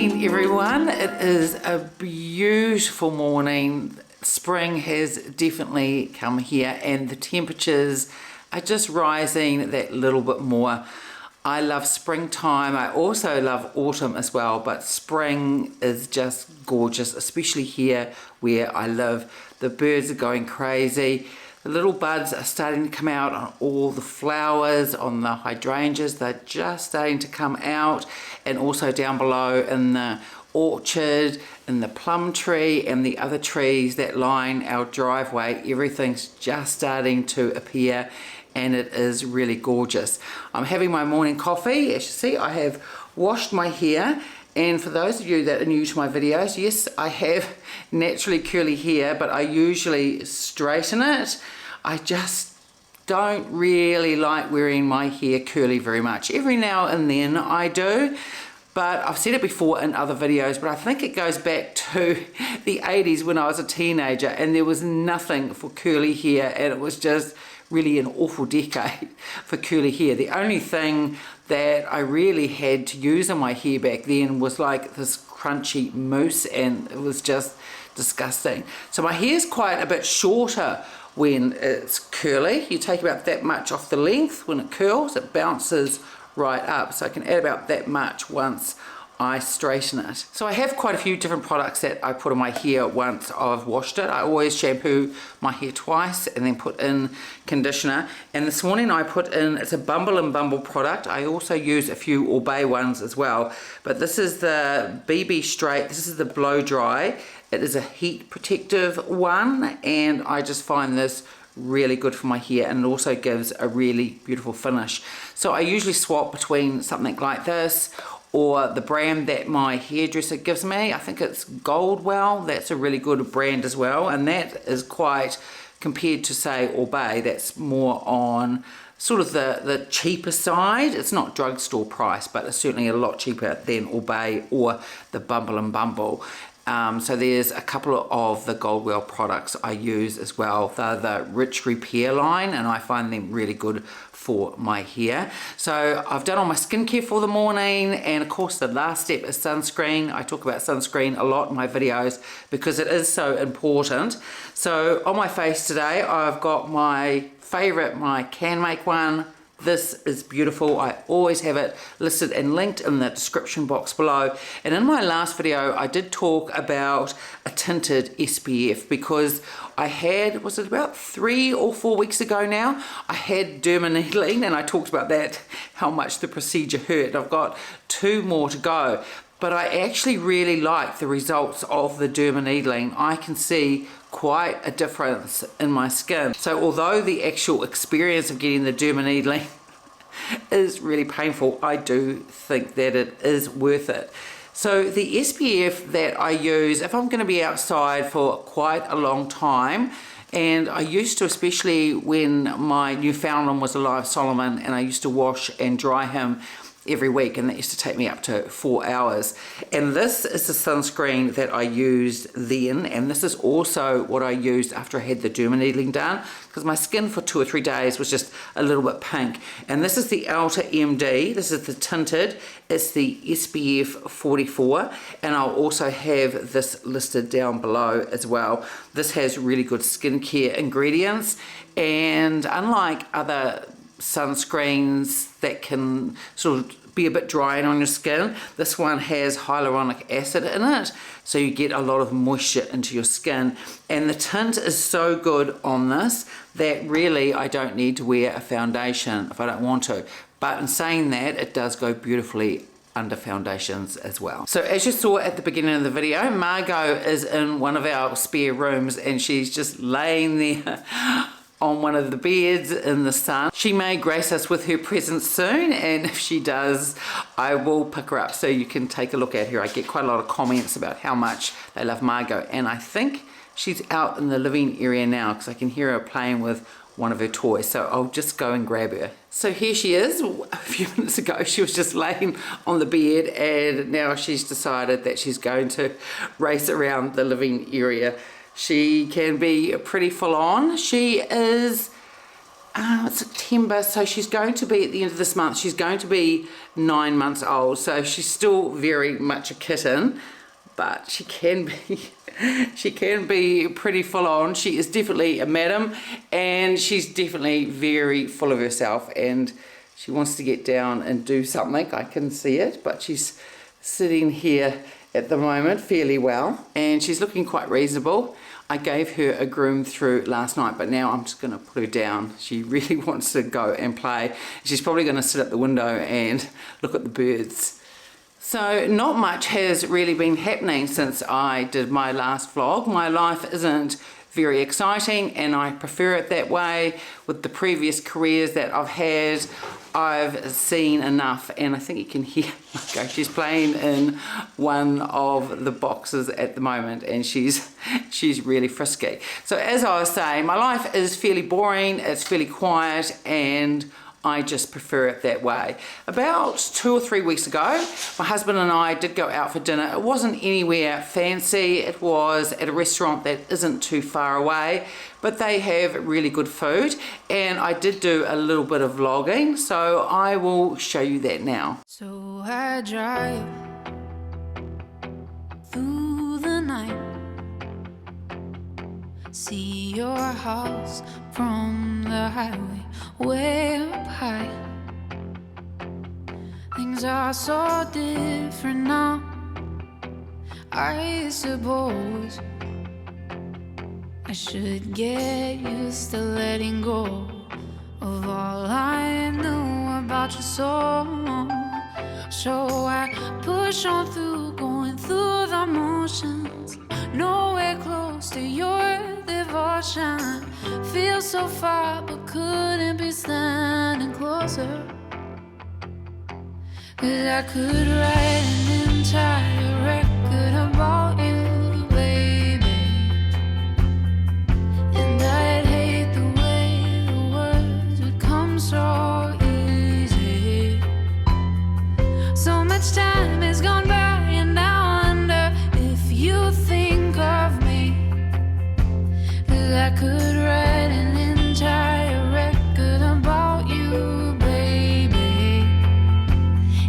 morning, everyone. It is a beautiful morning. Spring has definitely come here and the temperatures are just rising that little bit more. I love springtime. I also love autumn as well, but spring is just gorgeous, especially here where I live. The birds are going crazy. The little buds are starting to come out on all the flowers, on the hydrangeas. They're just starting to come out, and also down below in the orchard, in the plum tree and the other trees that line our driveway. Everything's just starting to appear and it is really gorgeous. I'm having my morning coffee. As you see, I have washed my hair. And for those of you that are new to my videos, yes, I have naturally curly hair, but I usually straighten it. I just don't really like wearing my hair curly very much. Every now and then I do, but I've said it before in other videos, but I think it goes back to the 80s when I was a teenager and there was nothing for curly hair, and it was just really an awful decade for curly hair. The only thing that I really had to use on my hair back then was like this crunchy mousse, and it was just disgusting. So my hair's quite a bit shorter when it's curly. You take about that much off the length. When it curls, it bounces right up. So I can add about that much once I straighten it. So I have quite a few different products that I put on my hair once I've washed it. I always shampoo my hair twice and then put in conditioner. And this morning I put in, it's a Bumble product. I also use a few Oribe ones as well. But this is the BB Straight. This is the blow dry. It is a heat protective one, and I just find this really good for my hair, and it also gives a really beautiful finish. So I usually swap between something like this or the brand that my hairdresser gives me. I think it's Goldwell. That's a really good brand as well, and that is quite, compared to say Oribe, that's more on sort of the cheaper side. It's not drugstore price, but it's certainly a lot cheaper than Oribe or the Bumble. So there's a couple of the Goldwell products I use as well. They're the Rich Repair line, and I find them really good for my hair. So I've done all my skincare for the morning, and of course the last step is sunscreen. I talk about sunscreen a lot in my videos because it is so important. So on my face today, I've got my favorite, my Canmake one. This is beautiful. I always have it listed and linked in the description box below. And in my last video, I did talk about a tinted SPF because I had, was it about 3 or 4 weeks ago now, I had dermaneedling, and I talked about that, how much the procedure hurt. I've got 2 more to go. But I actually really like the results of the dermaneedling. I can see quite a difference in my skin. So although the actual experience of getting the dermaneedling is really painful, I do think that it is worth it. So the SPF that I use, if I'm going to be outside for quite a long time, and I used to, especially when my Newfoundland was alive, Solomon, and I used to wash and dry him every week, and that used to take me up to 4 hours. And this is the sunscreen that I used then, and this is also what I used after I had the dermaneedling done, because my skin for 2 or 3 days was just a little bit pink. And this is the Elta MD. This is the tinted. It's the SPF 44, and I'll also have this listed down below as well. This has really good skincare ingredients, and unlike other sunscreens that can sort of be a bit drying on your skin, this one has hyaluronic acid in it, so you get a lot of moisture into your skin. And the tint is so good on this that really I don't need to wear a foundation if I don't want to. But in saying that, it does go beautifully under foundations as well. So as you saw at the beginning of the video, Margot is in one of our spare rooms, and she's just laying there on one of the beds in the sun. She may grace us with her presence soon, and if she does, I will pick her up so you can take a look at her. I get quite a lot of comments about how much they love Margot, and I think she's out in the living area now because I can hear her playing with one of her toys, so I'll just go and grab her. So here she is. A few minutes ago she was just laying on the bed, and now she's decided that she's going to race around the living area. She can be pretty full on. She is September, so she's going to be, at the end of this month, she's going to be 9 months old, so she's still very much a kitten, but she can be pretty full on. She is definitely a madam, and she's definitely very full of herself, and she wants to get down and do something. I can see it, but she's sitting here at the moment fairly well, and she's looking quite reasonable. I gave her a groom through last night, but now I'm just going to put her down. She really wants to go and play. She's probably going to sit at the window and look at the birds. So not much has really been happening since I did my last vlog. My life isn't very exciting, and I prefer it that way. With the previous careers that I've had, I've seen enough, and I think you can hear Margot. She's playing in one of the boxes at the moment, and she's really frisky. So as I was saying, my life is fairly boring, it's fairly quiet, and I just prefer it that way. About 2 or 3 weeks ago, my husband and I did go out for dinner. It wasn't anywhere fancy. It was at a restaurant that isn't too far away, but they have really good food. And I did do a little bit of vlogging, so I will show you that now. So I drive through the night, see your house from the highway way up high. Things are so different now, I suppose. I should get used to letting go of all I knew about your soul. So I push on through, going through the motions, nowhere close to your devotion. Feel so far, but couldn't be standing closer. 'Cause I could write an entire record about you, baby, and I'd hate the way the words would come so easy. So much time has gone by, and I wonder if you think of me. 'Cause I could write an entire record about you, baby.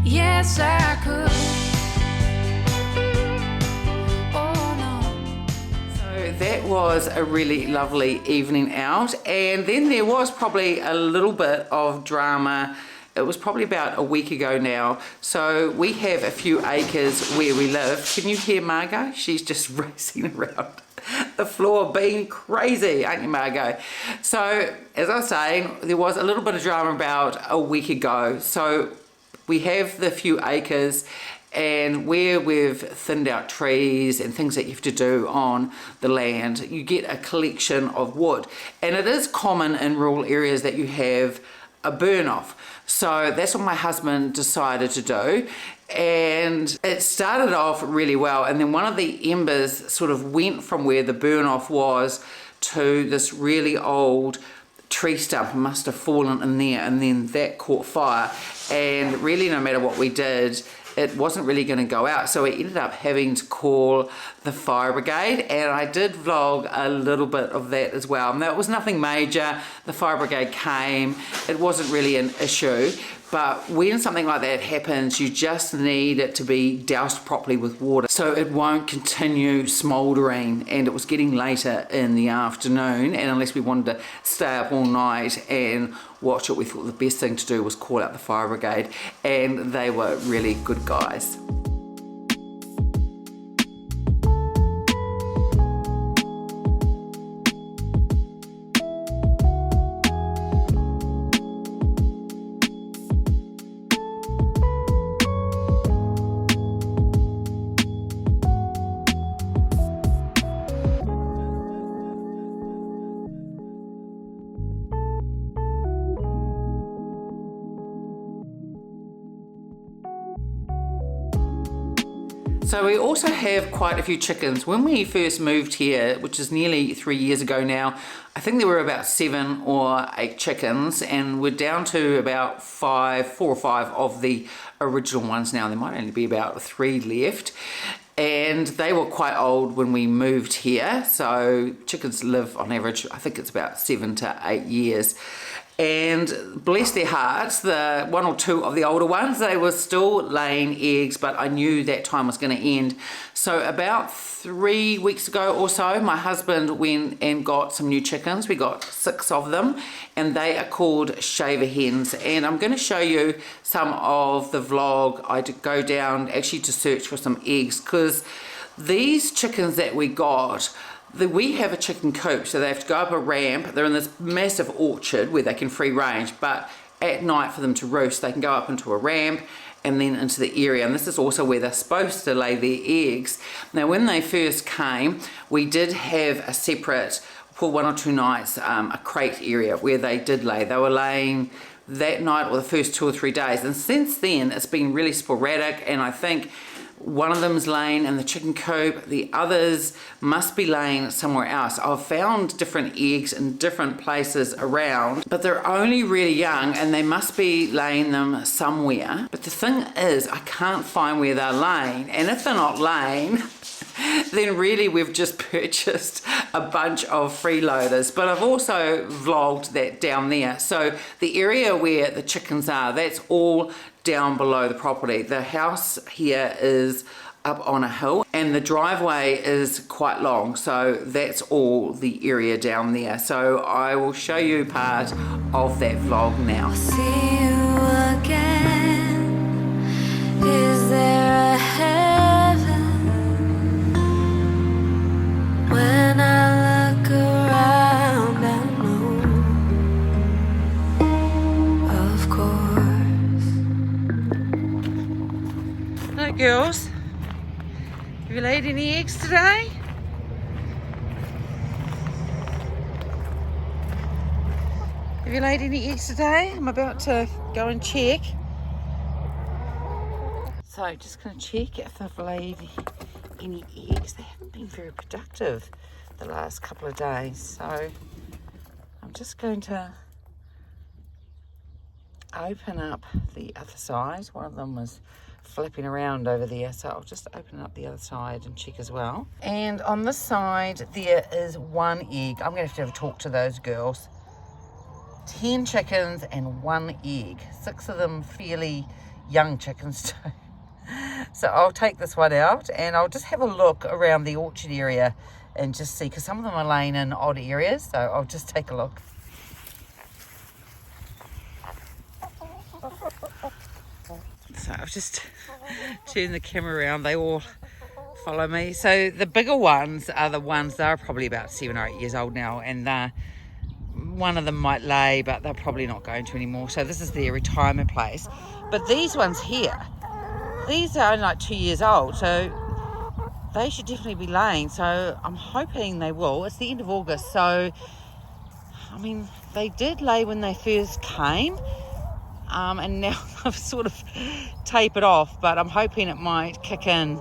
Yes, I could. Oh no. So that was a really lovely evening out, and then there was probably a little bit of drama. It was probably about a week ago now. So we have a few acres where we live. Can you hear Margot? She's just racing around the floor being crazy, aren't you, Margot? So as I was saying, there was a little bit of drama about a week ago. So we have the few acres, and where we've thinned out trees and things that you have to do on the land, you get a collection of wood. And it is common in rural areas that you have a burn off. So that's what my husband decided to do, and it started off really well, and then one of the embers sort of went from where the burn off was to this really old tree stump. Must have fallen in there, and then that caught fire, and really no matter what we did, it wasn't really going to go out, so we ended up having to call the fire brigade, and I did vlog a little bit of that as well. Now, it was nothing major. The fire brigade came. It wasn't really an issue, but when something like that happens, you just need it to be doused properly with water so it won't continue smouldering. And it was getting later in the afternoon, and unless we wanted to stay up all night and watch it, we thought the best thing to do was call out the fire brigade, and they were really good guys. So we also have quite a few chickens. When we first moved here, which is nearly 3 years ago now, I think there were about 7 or 8 chickens, and we're down to about 4 or 5 of the original ones now. There might only be about 3 left. And they were quite old when we moved here. So chickens live on average, I think it's about 7 to 8 years. And bless their hearts, the one or two of the older ones, they were still laying eggs, but I knew that time was going to end. So about 3 weeks ago or so, my husband went and got some new chickens. We got 6 of them, and they are called shaver hens. And I'm going to show you some of the vlog. I did go down actually to search for some eggs, because these chickens that we got, we have a chicken coop, so they have to go up a ramp. They're in this massive orchard where they can free range, but at night for them to roost, they can go up into a ramp and then into the area. And this is also where they're supposed to lay their eggs. Now, when they first came, we did have a separate, for 1 or 2 nights, a crate area where they did lay. They were laying that night or the first 2 or 3 days. And since then, it's been really sporadic, and I think one of them's laying in the chicken coop, the others must be laying somewhere else. I've found different eggs in different places around, but they're only really young and they must be laying them somewhere. But the thing is, I can't find where they're laying, and if they're not laying, then really we've just purchased a bunch of freeloaders. But I've also vlogged that down there. So the area where the chickens are, that's all down below the property. The house here is up on a hill and the driveway is quite long, so that's all the area down there. So I will show you part of that vlog now. See you again. Is there a heaven? When I look around, I know, of course. Hello girls, have you laid any eggs today? Have you laid any eggs today? I'm about to go and check. So just going to check if they've laid any eggs. They haven't been very productive the last couple of days, so I'm just going to open up the other side. One of them was flipping around over there, so I'll just open up the other side and check as well. And on this side there is 1 egg. I'm going to have to talk to those girls. 10 chickens and 1 egg. 6 of them fairly young chickens too. So I'll take this one out and I'll just have a look around the orchard area and just see, because some of them are laying in odd areas, so I'll just take a look. So I've just turned the camera around. They all follow me. So the bigger ones are the ones, they're probably about 7 or 8 years old now, and one of them might lay, but they're probably not going to anymore. So this is their retirement place. But these ones here, these are only like 2 years old, so they should definitely be laying. So I'm hoping they will. It's the end of August, so I mean, they did lay when they first came. And now I've sort of tapered off, but I'm hoping it might kick in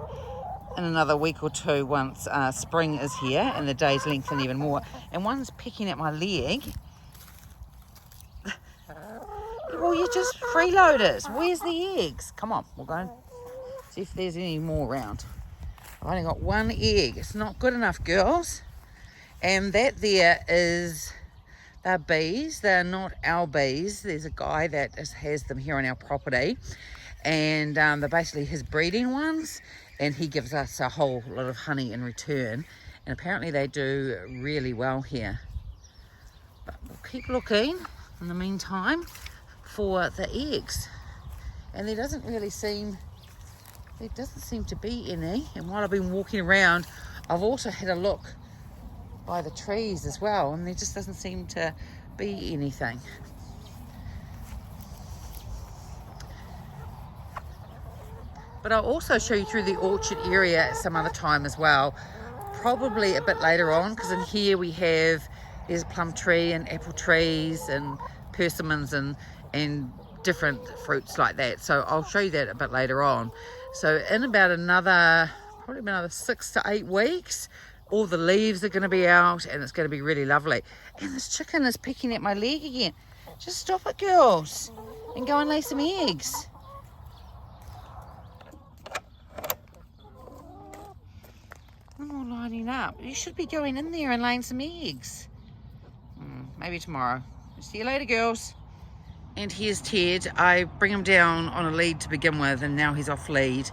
another week or 2 once spring is here and the days lengthen even more. And one's pecking at my leg. Well, you're just freeloaders. Where's the eggs? Come on, we'll go and see if there's any more around. I've only got 1 egg. It's not good enough, girls. And that there is... they're bees. They're not our bees. There's a guy that has them here on our property, and they're basically his breeding ones, and he gives us a whole lot of honey in return, and apparently they do really well here. But we'll keep looking in the meantime for the eggs, and there doesn't seem to be any. And while I've been walking around, I've also had a look by the trees as well, and there just doesn't seem to be anything. But I'll also show you through the orchard area at some other time as well, probably a bit later on, because in here there's a plum tree and apple trees and persimmons and different fruits like that. So I'll show you that a bit later on. So in about probably another 6 to 8 weeks, all the leaves are going to be out and it's going to be really lovely. And this chicken is pecking at my leg again. Just stop it, girls, and go and lay some eggs. I'm all lining up. You should be going in there and laying some eggs. Maybe tomorrow. See you later, girls. And here's Ted. I bring him down on a lead to begin with, and now he's off lead.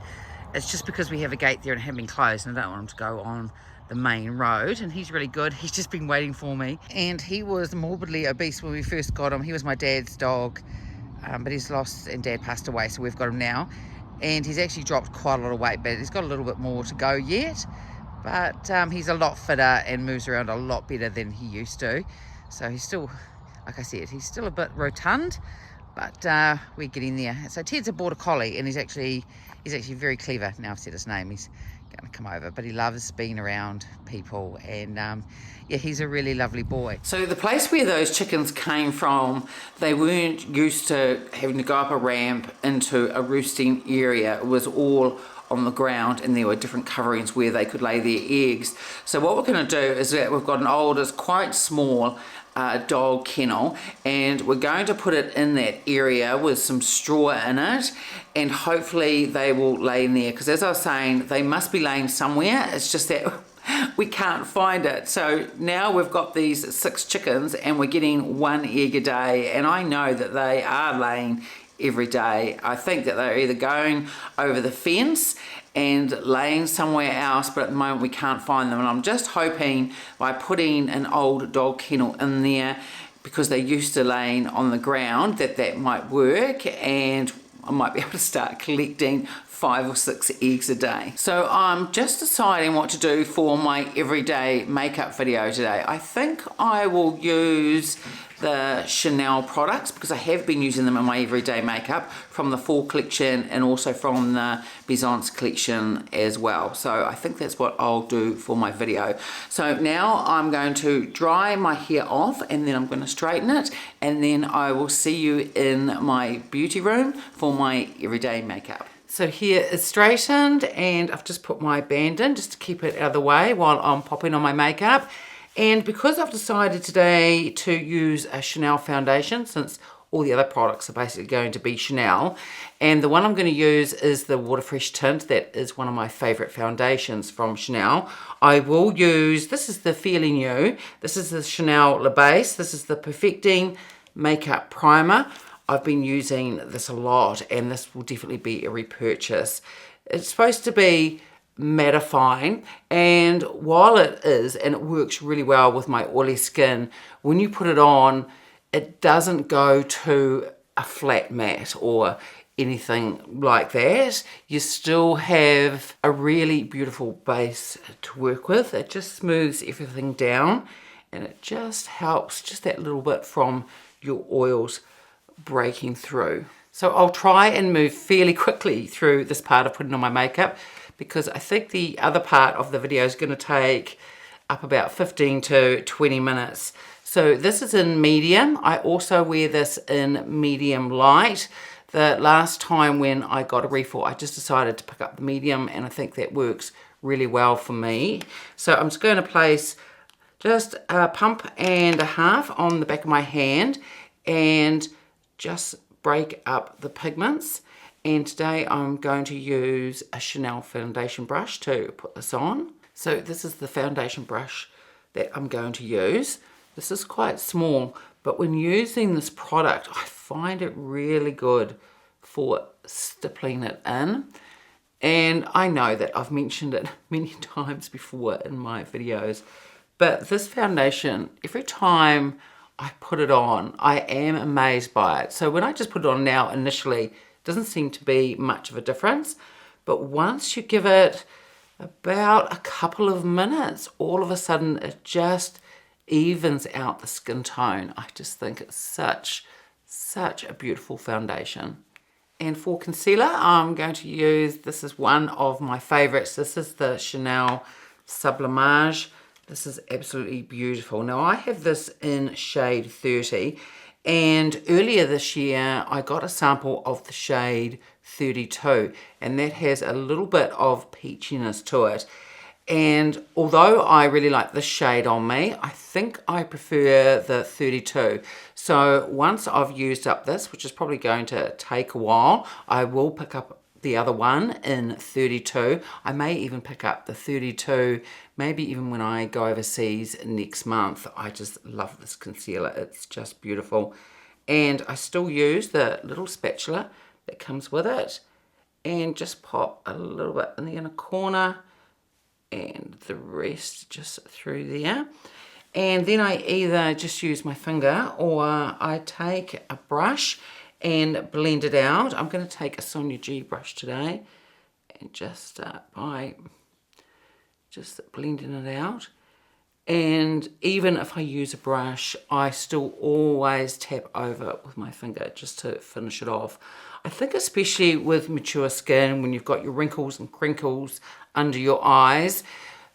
It's just because we have a gate there and it had been closed, and I don't want him to go on the main road. And he's really good. He's just been waiting for me. And he was morbidly obese when we first got him. He was my dad's dog, but he's lost, and Dad passed away, so we've got him now. And he's actually dropped quite a lot of weight, but he's got a little bit more to go yet. But he's a lot fitter and moves around a lot better than he used to. So he's still, like I said, he's still a bit rotund, but we're getting there. So Ted's a border collie, and he's actually very clever. Now I've said his name, he's going to come over, but he loves being around people, and yeah, he's a really lovely boy. So the place where those chickens came from, they weren't used to having to go up a ramp into a roosting area. It was all on the ground, and there were different coverings where they could lay their eggs. So what we're going to do is that we've got an old, it's quite small dog kennel, and we're going to put it in that area with some straw in it, and hopefully they will lay in there, because as I was saying, they must be laying somewhere. It's just that we can't find it. So now we've got these 6 chickens, and we're getting 1 egg a day, and I know that they are laying every day. I think that they're either going over the fence and laying somewhere else, but at the moment we can't find them. And I'm just hoping by putting an old dog kennel in there, because they're used to laying on the ground, that might work, and I might be able to start collecting 5 or 6 eggs a day. So I'm just deciding what to do for my everyday makeup video today. I think I will use the Chanel products, because I have been using them in my everyday makeup from the fall collection and also from the Byzance collection as well. So I think that's what I'll do for my video. So now I'm going to dry my hair off, and then I'm going to straighten it, and then I will see you in my beauty room for my everyday makeup. So here is straightened, and I've just put my band in just to keep it out of the way while I'm popping on my makeup. And because I've decided today to use a Chanel foundation, since all the other products are basically going to be Chanel, and the one I'm going to use is the Waterfresh tint. That is one of my favourite foundations from Chanel. I will use, this is the Fairly New, this is the Chanel Le Base, this is the Perfecting Makeup Primer. I've been using this a lot, and this will definitely be a repurchase. It's supposed to be mattifying, and while it is, and it works really well with my oily skin, when you put it on, it doesn't go to a flat matte or anything like that. You still have a really beautiful base to work with. It just smooths everything down, and it just helps just that little bit from your oils breaking through. So I'll try and move fairly quickly through this part of putting on my makeup, because I think the other part of the video is going to take up about 15 to 20 minutes. So this is in medium. I also wear this in medium light. The last time when I got a refill, I just decided to pick up the medium, and I think that works really well for me. So I'm just going to place just a pump and a half on the back of my hand and just break up the pigments. And today I'm going to use a Chanel foundation brush to put this on. So this is the foundation brush that I'm going to use. This is quite small, but when using this product, I find it really good for stippling it in. And I know that I've mentioned it many times before in my videos, but this foundation, every time I put it on, I am amazed by it. So when I just put it on now initially, doesn't seem to be much of a difference, but once you give it about a couple of minutes, all of a sudden it just evens out the skin tone. I just think it's such a beautiful foundation. And for concealer, I'm going to use, this is one of my favorites. This is the Chanel Sublimage. This is absolutely beautiful. Now I have this in shade 30. And earlier this year, I got a sample of the shade 32, and that has a little bit of peachiness to it. And although I really like this shade on me, I think I prefer the 32. So once I've used up this, which is probably going to take a while, I will pick up the other one in 32. I may even pick up the 32, maybe even when I go overseas next month. I just love this concealer. It's just beautiful. And I still use the little spatula that comes with it, and just pop a little bit in the inner corner and the rest just through there. And then I either just use my finger or I take a brush and blend it out. I'm going to take a Sonia G brush today and just start by just blending it out. And even if I use a brush, I still always tap over it with my finger just to finish it off. I think especially with mature skin, when you've got your wrinkles and crinkles under your eyes,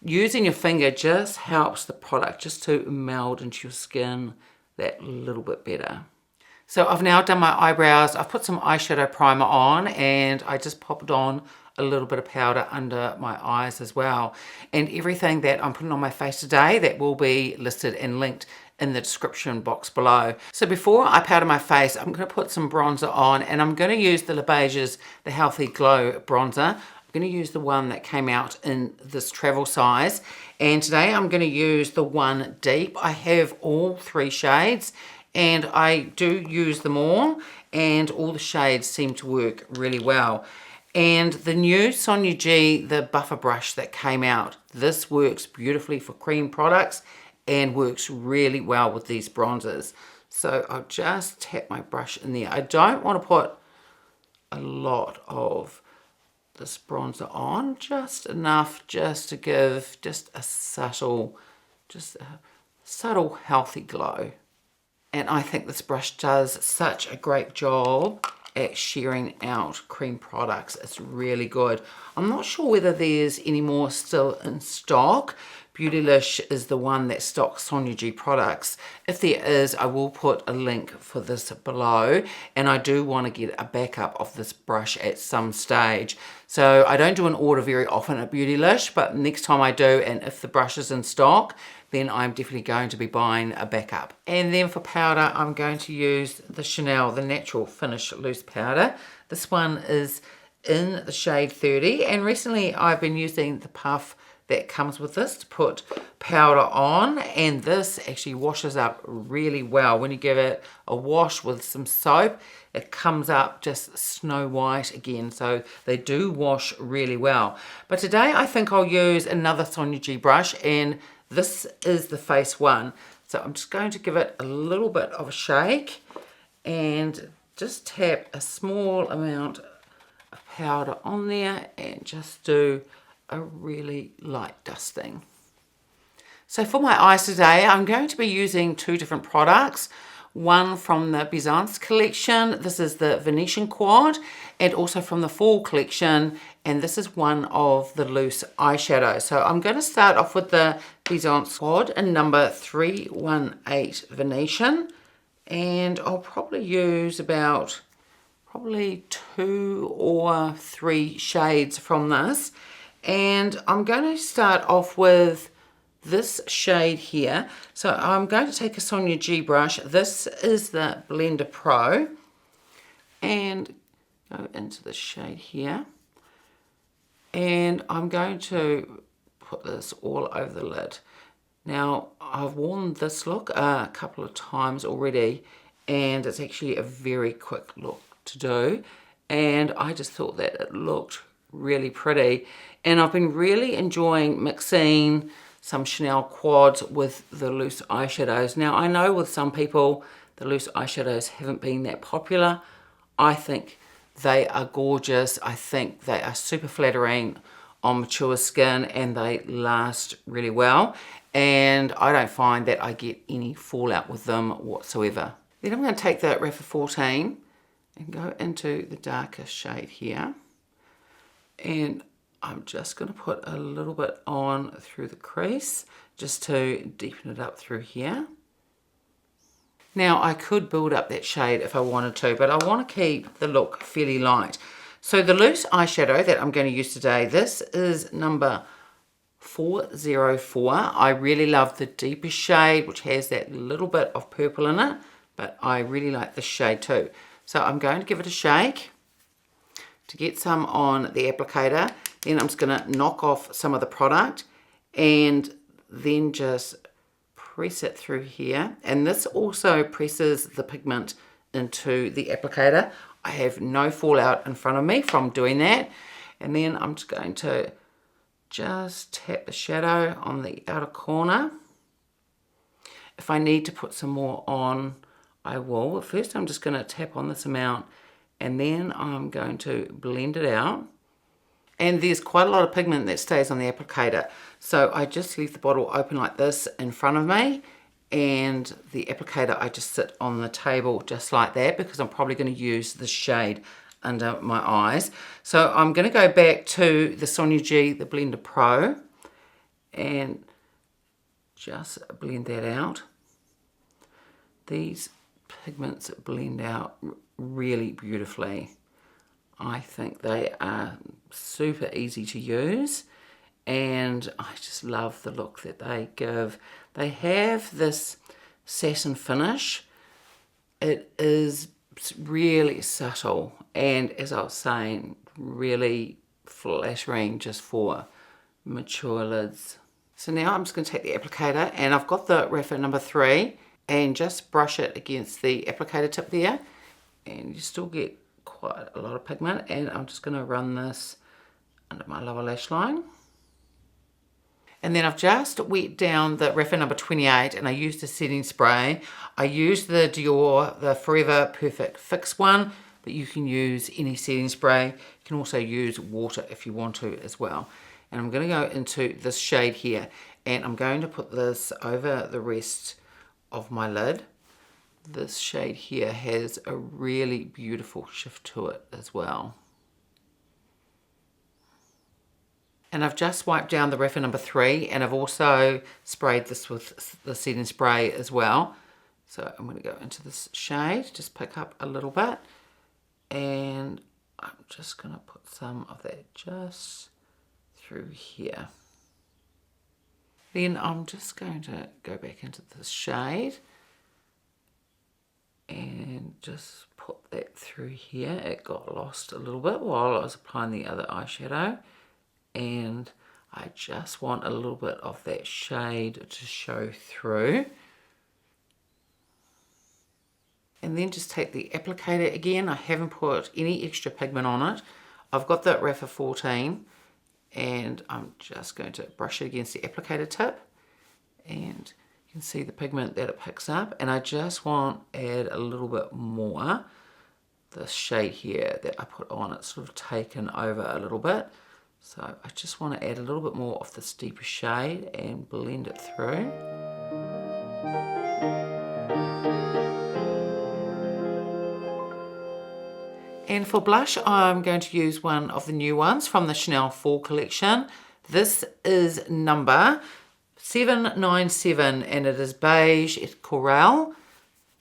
using your finger just helps the product just to meld into your skin that little bit better. So I've now done my eyebrows. I've put some eyeshadow primer on, and I just popped on a little bit of powder under my eyes as well. And everything that I'm putting on my face today, that will be listed and linked in the description box below. So before I powder my face, I'm going to put some bronzer on, and I'm going to use the Beiges, the Healthy Glow bronzer. I'm going to use the one that came out in this travel size, and today I'm going to use the one deep. I have all 3 shades, and I do use them all, and all the shades seem to work really well. And the new Sonia G, the buffer brush that came out, this works beautifully for cream products and works really well with these bronzers. So I'll just tap my brush in there. I don't want to put a lot of this bronzer on, just enough just to give just a subtle healthy glow. And I think this brush does such a great job at shearing out cream products. It's really good. I'm not sure whether there's any more still in stock. Beautylish is the one that stocks Sonia G products. If there is, I will put a link for this below, and I do want to get a backup of this brush at some stage. So I don't do an order very often at Beautylish, but next time I do, and if the brush is in stock, then I'm definitely going to be buying a backup. And then for powder, I'm going to use the Chanel, the Natural Finish Loose Powder. This one is in the shade 30, and recently I've been using the puff that comes with this to put powder on, and this actually washes up really well. When you give it a wash with some soap, it comes up just snow white again, so they do wash really well. But today I think I'll use another Sonia G brush, and this is the face one. So I'm just going to give it a little bit of a shake and just tap a small amount of powder on there and just do a really light dusting. So for my eyes today, I'm going to be using 2 different products. One from the Byzance collection, this is the Venetian Quad, and also from the Fall collection, and this is one of the loose eyeshadows. So I'm going to start off with the Byzance Quad in number 318 Venetian, and I'll probably use about 2 or 3 shades from this. And I'm going to start off with this shade here. So I'm going to take a Sonia G brush. This is the Blender Pro, and go into the shade here. And I'm going to put this all over the lid. Now, I've worn this look a couple of times already, and it's actually a very quick look to do. And I just thought that it looked really pretty. And I've been really enjoying mixing some Chanel quads with the loose eyeshadows. Now, I know with some people, the loose eyeshadows haven't been that popular. I think they are gorgeous. I think they are super flattering on mature skin, and they last really well. And I don't find that I get any fallout with them whatsoever. Then I'm going to take the rephr 14 and go into the darker shade here. And I'm just going to put a little bit on through the crease just to deepen it up through here. Now, I could build up that shade if I wanted to, but I want to keep the look fairly light. So the loose eyeshadow that I'm going to use today, this is number 404. I really love the deeper shade, which has that little bit of purple in it, but I really like this shade too. So I'm going to give it a shake. to get some on the applicator. Then I'm just going to knock off some of the product and then just press it through here. And this also presses the pigment into the applicator. I have no fallout in front of me from doing that. And then I'm just going to just tap the shadow on the outer corner. If I need to put some more on, I will. First, I'm just going to tap on this amount and then I'm going to blend it out. And there's quite a lot of pigment that stays on the applicator. So I just leave the bottle open like this in front of me, and the applicator I just sit on the table just like that because I'm probably going to use the shade under my eyes. So I'm going to go back to the Sonia G, the Blender Pro, and just blend that out. These pigments blend out really beautifully. I think they are super easy to use and I just love the look that they give. They have this satin finish. It is really subtle and, as I was saying, really flattering just for mature lids. So now I'm just going to take the applicator and I've got the rephr number 3 and just brush it against the applicator tip there, and you still get quite a lot of pigment, and I'm just going to run this under my lower lash line. And then I've just wet down the rephr number 28 and I used a setting spray. I used the Dior, the Forever Perfect Fix one, but you can use any setting spray. You can also use water if you want to as well. And I'm going to go into this shade here and I'm going to put this over the rest of my lid. This shade here has a really beautiful shift to it as well. And I've just wiped down the rephr number 3 and I've also sprayed this with the setting spray as well. So I'm going to go into this shade, just pick up a little bit, and I'm just going to put some of that just through here. Then I'm just going to go back into this shade and just put that through here. It got lost a little bit while I was applying the other eyeshadow, and I just want a little bit of that shade to show through. And then just take the applicator again. I haven't put any extra pigment on it. I've got the rephr 14 and I'm just going to brush it against the applicator tip, and you can see the pigment that it picks up, and I just want to add a little bit more. This shade here that I put on, it's sort of taken over a little bit, so I just want to add a little bit more of this deeper shade and blend it through. And for blush, I'm going to use one of the new ones from the Chanel Fall collection. This is number 797 and it is beige, it's coral.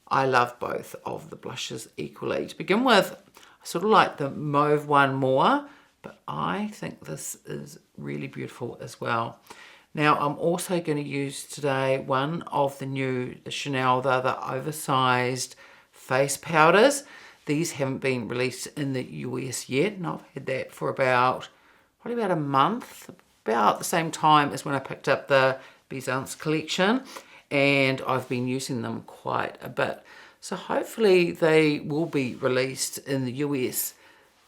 I love both of the blushes equally. To begin with, I sort of like the mauve one more, but I think this is really beautiful as well. Now I'm also going to use today one of the Chanel, the oversized face powders. These haven't been released in the US yet, and I've had that for probably about a month, about the same time as when I picked up the Byzance collection, and I've been using them quite a bit. So hopefully they will be released in the US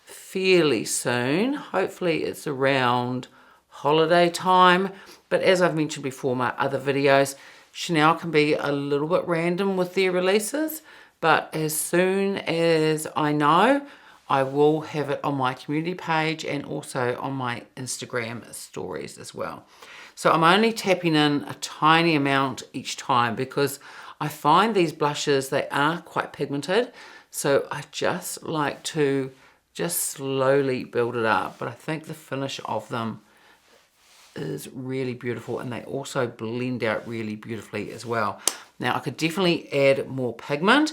fairly soon. Hopefully it's around holiday time, but as I've mentioned before in my other videos, Chanel can be a little bit random with their releases. But as soon as I know, I will have it on my community page and also on my Instagram stories as well. So I'm only tapping in a tiny amount each time because I find these blushes, they are quite pigmented. So I just like to just slowly build it up. But I think the finish of them is really beautiful, and they also blend out really beautifully as well. Now I could definitely add more pigment,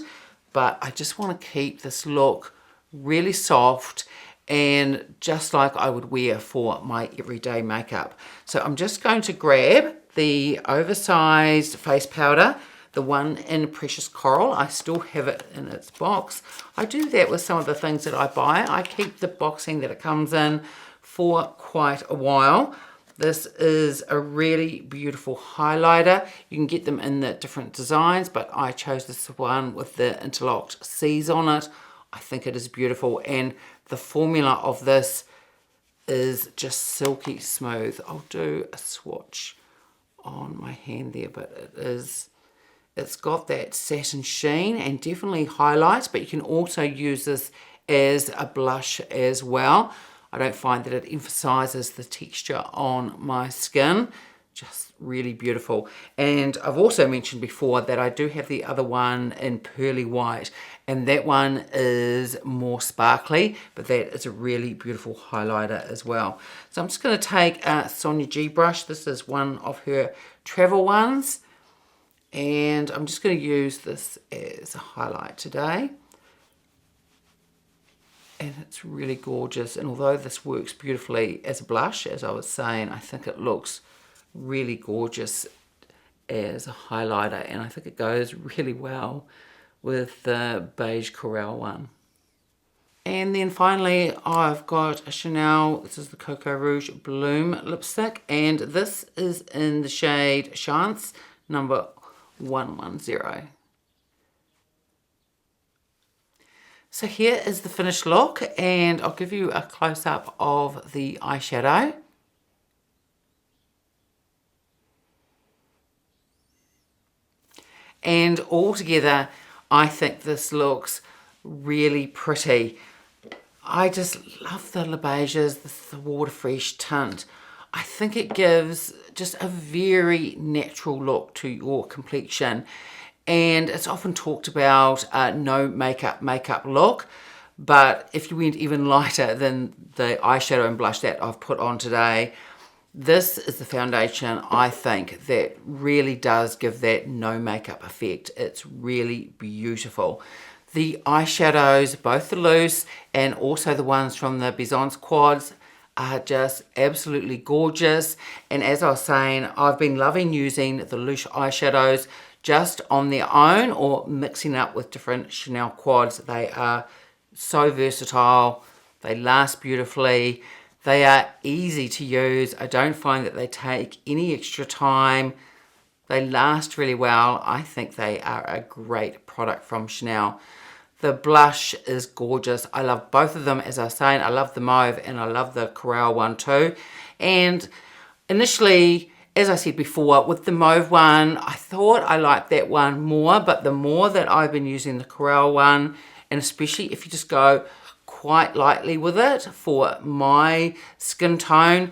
but I just want to keep this look really soft and just like I would wear for my everyday makeup. So I'm just going to grab the oversized face powder. the one in Precious Coral. I still have it in its box. I do that with some of the things that I buy. I keep the boxing that it comes in for quite a while. This is a really beautiful highlighter. You can get them in the different designs, but I chose this one with the interlocked C's on it. I think it is beautiful, and the formula of this is just silky smooth. I'll do a swatch on my hand there, but it's got that satin sheen and definitely highlights, but you can also use this as a blush as well. I don't find that it emphasizes the texture on my skin. Just really beautiful. And I've also mentioned before that I do have the other one in pearly white, and that one is more sparkly, but that is a really beautiful highlighter as well. So I'm just going to take a Sonia G brush. This is one of her travel ones, and I'm just going to use this as a highlight today. And it's really gorgeous, and although this works beautifully as a blush, as I was saying, I think it looks really gorgeous as a highlighter, and I think it goes really well with the beige coral one. And then finally I've got a Chanel, this is the Coco Rouge Bloom lipstick, and this is in the shade Chance number 110. So here is the finished look, and I'll give you a close-up of the eyeshadow. And altogether, I think this looks really pretty. I just love the Beiges, the water fresh tint. I think it gives just a very natural look to your complexion. And it's often talked about no makeup look, but if you went even lighter than the eyeshadow and blush that I've put on today, this is the foundation, I think, that really does give that no makeup effect. It's really beautiful. The eyeshadows, both the loose and also the ones from the Byzance quads, are just absolutely gorgeous. And as I was saying, I've been loving using the loose eyeshadows just on their own or mixing up with different Chanel quads. They are so versatile, they last beautifully, they are easy to use. I don't find that they take any extra time, they last really well. I think they are a great product from Chanel. The blush is gorgeous. I love both of them. As I was saying, I love the mauve and I love the coral one too. And initially, as I said before, with the mauve one, I thought I liked that one more, but the more that I've been using the coral one, and especially if you just go quite lightly with it for my skin tone,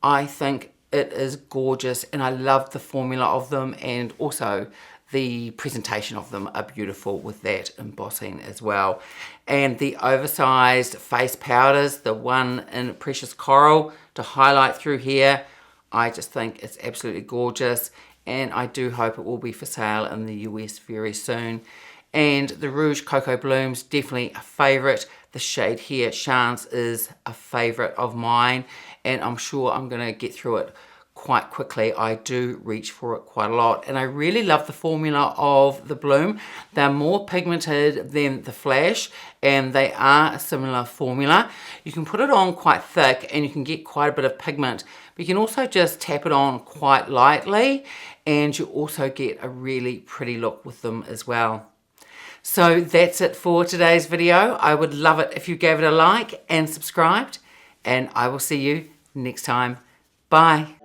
I think it is gorgeous, and I love the formula of them, and also the presentation of them are beautiful with that embossing as well. And the oversized face powders, the one in Precious Coral to highlight through here, I just think it's absolutely gorgeous, and I do hope it will be for sale in the US very soon. And the Rouge Coco Blooms, definitely a favourite. The shade here, Chance, is a favourite of mine, and I'm sure I'm going to get through it quite quickly. I do reach for it quite a lot, and I really love the formula of the Bloom. They're more pigmented than the Flash, and they are a similar formula. You can put it on quite thick and you can get quite a bit of pigment, but you can also just tap it on quite lightly, and you also get a really pretty look with them as well. So that's it for today's video. I would love it if you gave it a like and subscribed, and I will see you next time. Bye.